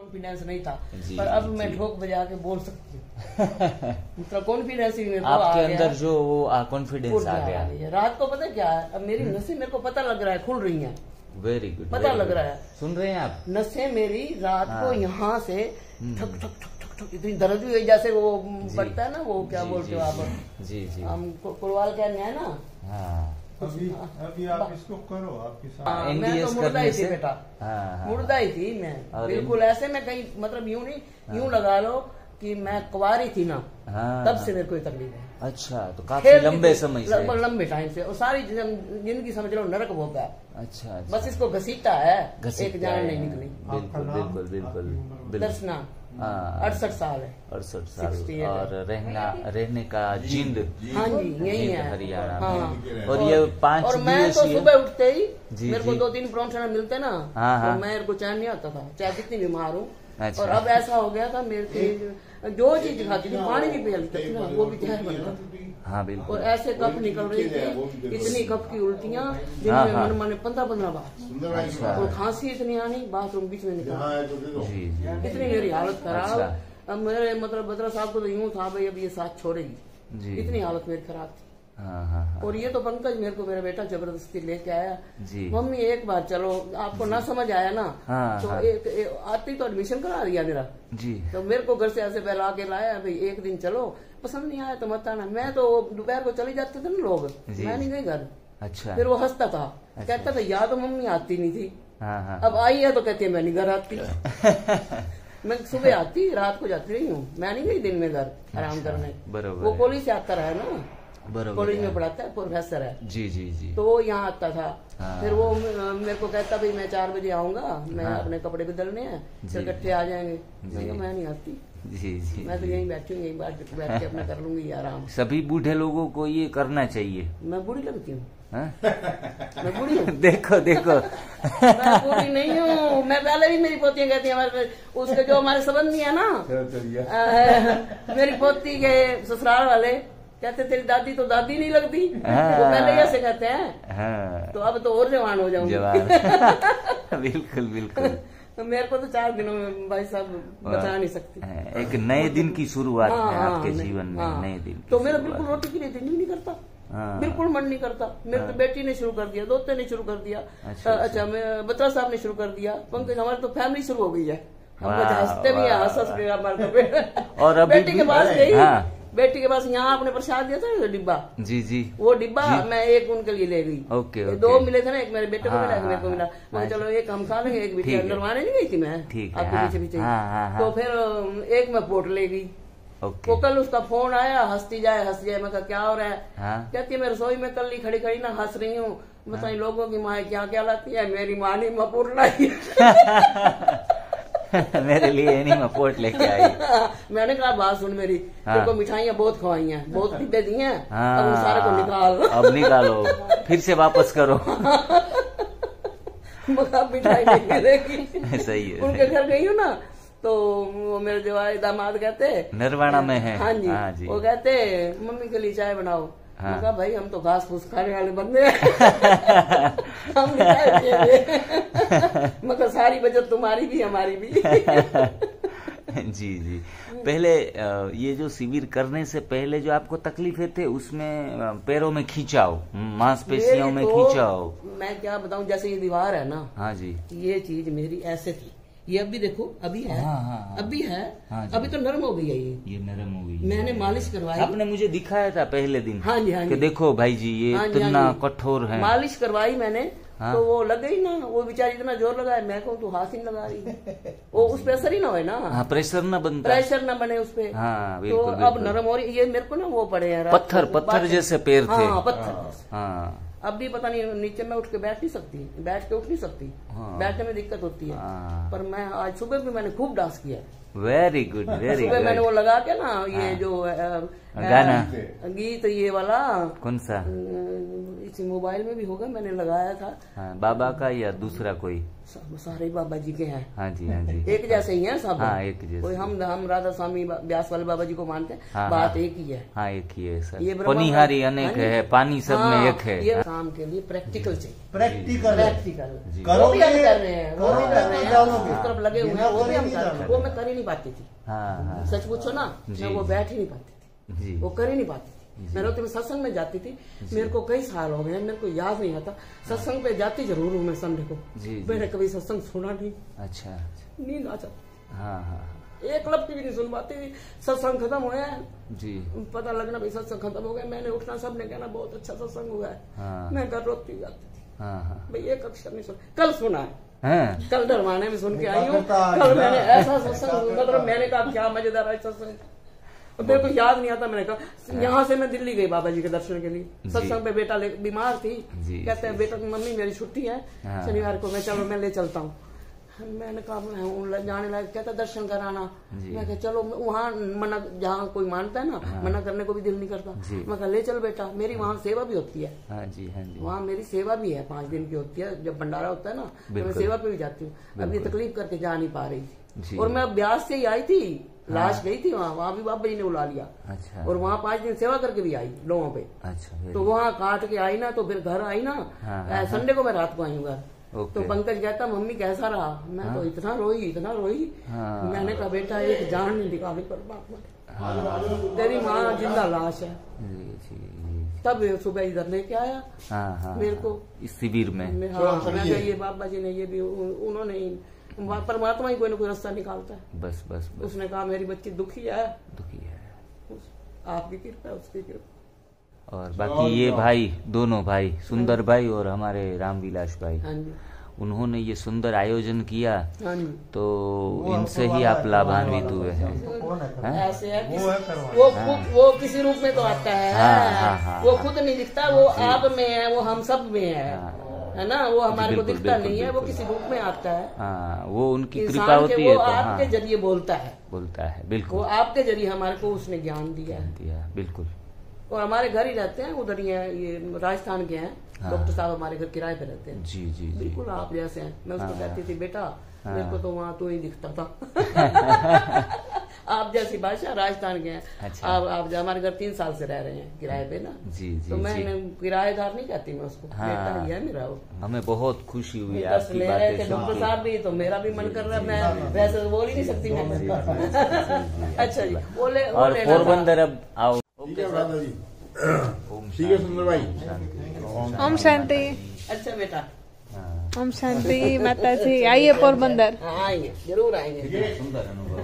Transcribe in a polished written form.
Confidence नहीं था, पर अब मैं ठोक बजा के बोल सकती हूँ। मतलब कॉन्फिडेंस ही मेरे को आपके आ गया, अंदर जो कॉन्फिडेंस आ गया। रात को पता क्या है, अब मेरी नसें मेरे को पता लग रहा है खुल रही हैं। वेरी गुड, पता लग रहा है। सुन रहे हैं आप? नसें मेरी रात को यहाँ से ठक ठक ठक ठक ठक इतनी दर्द हुई, जैसे वो बढ़ता है ना, वो क्या बोलते हो आप? जी जी, हम कुरवाल कहने हैं ना। हाँ, अभी आप इसको करो आपके साथ। मैं तो मुर्दा ही थी से बेटा, हाँ, मुर्दा ही थी मैं, बिल्कुल ऐसे में कहीं मतलब यूं नहीं, यूं लगा लो कि मैं कुंवारी थी ना, हाँ, तब से मेरे को ये तकलीफ है। अच्छा, तो काफी लंबे समय से, लगभग लंबे टाइम से, और सारी जिंदगी समझ लो नरक हो गया। अच्छा, बस इसको घसीटा है, एक जान नहीं निकली। बिल्कुल बिल्कुल बिल्कुल। दर्शना 68 साल है, 68 साल, 68 है। और रहने का जिंद, हाँ जी यही है हरियाणा हाँ। में। और ये 5 और मैं तो सुबह उठते ही जी, मेरे को जी। 2-3 प्रोमोशन मिलते ना, हाँ, तो मेरे को चैन नहीं आता था, चाहे कितनी बीमार हूँ। अच्छा। और अब ऐसा हो गया था, मेरे को जो चीज खाती थी, पानी भी पिया लेती थी ना, वो भी जहर बन गया। हाँ बिल्कुल। और ऐसे कफ निकल रही थी, इतनी कफ की उल्टियाँ जिनमें मन माने 15-15 बार, अच्छा। और खांसी इतनी आनी, बाथरूम बीच में निकला, जी जी, इतनी मेरी हालत खराब। अच्छा। अब मेरे मतलब बत्रा साहब को तो यूं था भाई अब ये साथ छोड़ेगी, जी, इतनी हालत मेरी खराब थी। हाँ हाँ हाँ, और ये तो पंकज मेरे को मेरा बेटा जबरदस्ती लेके आया, जी। मम्मी एक बार चलो, आपको ना समझ आया ना, हाँ, तो हाँ। आती तो एडमिशन करा दिया मेरा। जी, तो मेरे को घर से ऐसे पहला के लाया, भाई एक दिन चलो, पसंद नहीं आया तो मत आना। मैं तो दोपहर को चले जाते थे ना लोग, मैं नहीं गई घर। अच्छा, फिर वो हंसता था, कहता था या तो मम्मी आती नहीं थी, हाँ हाँ, अब आई है तो कहती है मैं नहीं घर आती। मैं सुबह आती, रात को जाती रही हूँ, मैं नहीं गई दिन में घर आराम करने। बरोबर वो है। कॉलेज से आता रहा ना, बरोबर कॉलेज है। में पढ़ाता है, प्रोफेसर है, जी जी जी, तो वो यहाँ आता था। हाँ। फिर वो मेरे को कहता भाई मैं 4 बजे आऊंगा, मैं अपने कपड़े बदलने हैं, फिर इकट्ठे आ जाएंगे। मैं कहा, मैं नहीं आती, जी जी, मैं तो यहीं बैठी हूँ, यहीं बैठ के अपना कर लूंगी आराम। सभी बूढ़े लोगों को ये करना चाहिए। मैं बूढ़ी लगती हूँ? हाँ? मैं बूढ़ी हूँ? देखो देखो, मैं बूढ़ी नहीं हूँ, मैं पहले भी, मेरी पोतियां कहती है हमारे उसके जो हमारे संबंधी है ना, मेरी पोती के ससुराल वाले कहते तेरी दादी तो दादी नहीं लगती, वो पहले ही ऐसे कहते हैं। हाँ, तो अब तो और जवान हो जाऊंगी। जवान। बिल्कुल बिल्कुल। तो मेरे को तो 4 दिनों में भाई साहब बता नहीं सकती। एक नए दिन की शुरुआत हाँ, है हाँ, आपके नहीं, जीवन में, हाँ। नए दिन की तो मेरा शुरुआत। बिल्कुल रोटी के लिए दिल ही नहीं करता, हाँ। बिल्कुल मन नहीं करता। मेरे तो बेटी ने शुरू कर दिया, दोते ने शुरू कर दिया, अच्छा बत्रा साहब ने शुरू कर दिया, पंकज, हमारी तो फैमिली शुरू हो गई है। हम लोग हंसते भी हैं, हंस के हमारे और अभी बेटी के पास गई, हाँ। बेटी के पास यहाँ आपने प्रसाद दिया था ना डिब्बा, जी जी, वो डिब्बा मैं एक उनके लिए ले गई। Okay, okay. 2 मिले थे ना, एक मेरे बेटे को हाँ, मिला, एक मेरे को हाँ, मिला। मैं हाँ। चलो एक हम खा लेंगे, एक ठीक पीछे है। नरवाने नहीं गई थी मैं, ठीक है, आपके हाँ, पीछे पीछे। हाँ, हाँ, हाँ। तो फिर एक मैं पोट ले गई। ओके, वो कल उसका फोन आया, हंसती जाए हंस जाए। मैं कहा क्या हो रहा है? हाँ। कहती है मैं रसोई में कल खड़ी खड़ी ना हंस रही हूँ, बताइए लोगों की माँ क्या क्या लाती है, मेरी माँ ने मपुर लाई। मेरे लिए नहीं, मैं पोट लेके आई। मैंने कहा बात सुन मेरी, हाँ। तेरे को मिठाइयाँ बहुत खवाई हैं, बहुत डिब्बे दी हैं, हाँ, अब उन सारे को निकाल। अब निकालो, फिर से वापस करो। मिठाई नहीं मिलेगी। सही है, उनके घर गई हूँ ना, तो वो मेरे जवाई दामाद कहते नरवाना में है। हाँ जी, हाँ जी। वो कहते मम्मी के लिए चाय बनाओ। हाँ। मैं कहा भाई हम तो घास फूस खाने वाले बंदे हैं। हम नहीं चाय पिएंगे। मगर सारी बचत तुम्हारी भी हमारी भी। जी जी, पहले ये जो शिविर करने से पहले जो आपको तकलीफें थे, उसमें पैरों में खींचाव, मांसपेशियों में मेरी तो, खींचाव, मैं क्या बताऊं, जैसे ये दीवार है ना, हाँ जी, ये चीज मेरी ऐसे थी, ये अभी देखो अभी है, हाँ, हाँ, अभी है, हाँ जी। अभी तो नरम हो गई है ये नरम हो गई। मैंने मालिश करवाई। आपने मुझे दिखाया था पहले दिन। हाँ जी, हाँ कि जी। देखो भाई जी, ये हाँ जी, इतना हाँ जी। कठोर है। मालिश करवाई मैंने, हाँ। तो वो लग गई ना, वो बेचारी इतना जोर लगाया, मैं कहूँ तू हाथ ही नहीं लगा रही, वो उस पे असर ही ना हो ना, हाँ, प्रेशर न बनता। प्रेशर ना बने उस पे। हाँ, तो बिल्कुल, अब बिल्कुल। नरम हो रही, ये मेरे को ना वो पड़े हैं पत्थर जैसे पैर थे। हाँ, पत्थर जैसे। हाँ, अब भी पता नहीं, नीचे में उठ के बैठ नहीं सकती, बैठ के उठ नहीं सकती, हाँ। बैठने में दिक्कत होती है। हाँ। पर मैं आज सुबह भी मैंने खूब डांस किया, वेरी गुड वेरी सुबह मैंने गुड। वो लगा के ना ये जो गाना गीत ये वाला कौन सा? इसी मोबाइल में भी होगा, मैंने लगाया था। हाँ, बाबा का या दूसरा कोई? सारे बाबा जी के हैं। हाँ जी हाँ जी, एक जैसे ही हैं सब। हाँ एक जैसे। कोई हम राधा स्वामी व्यास वाले बाबा जी को मानते हैं। हाँ, बात हाँ, एक ही है। हाँ एक ही है सर। ये ब्रह्मा पनिहारी का- अनेक हाँ है, पानी सब में हाँ, एक है। ये काम के लिए प्रैक्टिकल चाहिए। प्रैक्टिकल प्रैक्टिकल जी। वो भी हम कर रहे हैं, वो भी करोगे कर रहे हैं, तो जाओगे। उस तरफ लगे हुए बिना हैं, वो वो भी हम नहीं कर रहे हैं। जाओगे। वो मैं कर ही नहीं पाती थी। हाँ हाँ सच पूछो ना, जी, मैं वो जी। बैठ ही नहीं पाती थी, जी वो कर ही नहीं पाती थी। मैं रोते में सत्संग में जाती थी, मेरे को कई साल हो गए, मेरे को याद नहीं आता। सत्संग पे जाती जरूर हूँ मैं संडे को, जी, जी। मैंने कभी सत्संग सुना नहीं, अच्छा अच्छा। नींद आ जाती, हाँ हाँ एक लब की भी नहीं सुन पाती थी। सत्संग खत्म हो गया, जी पता लगना भाई सत्संग खत्म हो गया, मैंने उठना, सबने कहना बहुत अच्छा सत्संग हुआ है। हाँ मैं घर रोती जाती थी, हाँ हाँ भाई एक अक्षर नहीं सुना। कल सुना है, हाँ, कल डरवाने में सुन के आई हूँ। करता कल आज मैंने ना। ऐसा सत्संग, मतलब मैंने कहा क्या मजेदार है सत्संग। और मेरे को याद नहीं आता, मैंने कहा यहाँ से मैं दिल्ली गई बाबा जी के दर्शन के लिए। सत्संग पे बेटा बीमार थी, जी, कहते हैं बेटा मम्मी मेरी छुट्टी है हाँ। शनिवार को, मैं चलो मैं ले चलता हूँ। मैंने कहा मैं जाने लगा, कहता दर्शन कराना। जी। मैं कहा चलो, वहाँ मना, जहाँ कोई मानता है ना, मना करने को भी दिल नहीं करता। जी। मैं कहा ले चल बेटा, मेरी वहाँ सेवा भी होती है, हाँ जी हाँ जी। वहाँ मेरी सेवा भी है, 5 दिन की होती है, जब भंडारा होता है ना, तो मैं बिल्कुल। सेवा पे भी जाती हूँ। अब ये तकलीफ करके जा नहीं पा रही जी। थी, और मैं ब्यास से ही आई थी, लाश गई थी वहाँ भी बाबा जी ने बुला लिया, अच्छा और वहाँ 5 दिन सेवा करके भी आई लोगों पे। अच्छा very तो वहाँ काट के आई ना, तो फिर घर आई ना, हाँ, संडे को मैं रात को आई हूँ घर। ओके। तो पंकज कहता मम्मी कैसा रहा, मैं तो इतना रोई। हाँ। मैंने कहा बेटा एक जान नहीं निकाली परमात्मा ने, तेरी माँ जिंदा लाश है। जी जी जी। तब सुबह इधर लेके आया हाँ हाँ मेरे को, इस शिविर में। हाँ, मैं कहा ये बाबा जी ने ये भी उन्होंने ही, परमात्मा ही कोई ना कोई रास्ता निकालता है। बस बस बस उसने कहा मेरी बच्ची दुखी है, दुखी है। आपकी कृपा उसकी कृपा। और बाकी ये भाई, दोनों भाई, सुंदर भाई और हमारे रामविलास भाई, हाँ जी उन्होंने ये सुंदर आयोजन किया, हाँ जी। तो इनसे ही आप लाभान्वित हुए हैं। कौन है? हाँ? ऐसे है वो है करवाना। वो खुद, वो किसी रूप में तो आता है, हाँ, वो खुद नहीं दिखता, वो आप में है, वो हम सब में है ना, वो हमारे को बिल्कुल, दिखता बिल्कुल, नहीं है, वो बिल्कुल। किसी रूप में आता है। हाँ, वो उनकी कृपा इंसान होती के है वो तो आपके हाँ जरिए बोलता है, बोलता है, वो बिल्कुल आपके जरिए हमारे को उसने ज्ञान दिया है। दिया, बिल्कुल। और हमारे घर ही रहते हैं, उधर ही है, ये राजस्थान के हैं। हाँ। डॉक्टर साहब हमारे घर किराए पे रहते हैं। जी जी जी। बिल्कुल आप जैसे हैं। मैं उसको हाँ। कहती थी बेटा हाँ। मेरे को तो वहाँ तो ही दिखता था। आप जैसी भाषा, राजस्थान के हैं। अच्छा। आप हमारे घर 3 साल से रह रहे हैं किराए पे ना, जी जी तो मैं जी। किराएदार नहीं कहती मैं उसको, हाँ। बेटा ही है मेरा वो। हमें बहुत खुशी हुई दस आपकी ले रहे थे बातें सुन डॉक्टर के। साहब भी, तो मेरा भी मन कर रहा है, मैं वैसे तो बोल ही नहीं सकती मैं। अच्छा जी, वो और लेना था। पोरबंदर अब आओ। ठीक है दादाजी, ओम ठीक है सुंदर भाई। शांति। ओम शांति। अच्छा बेटा, हाँ, ओम शांति माता जी। आइए पोरबंदर। हाँ आएंगे, जरूर आएंगे। सुंदर अनुभव।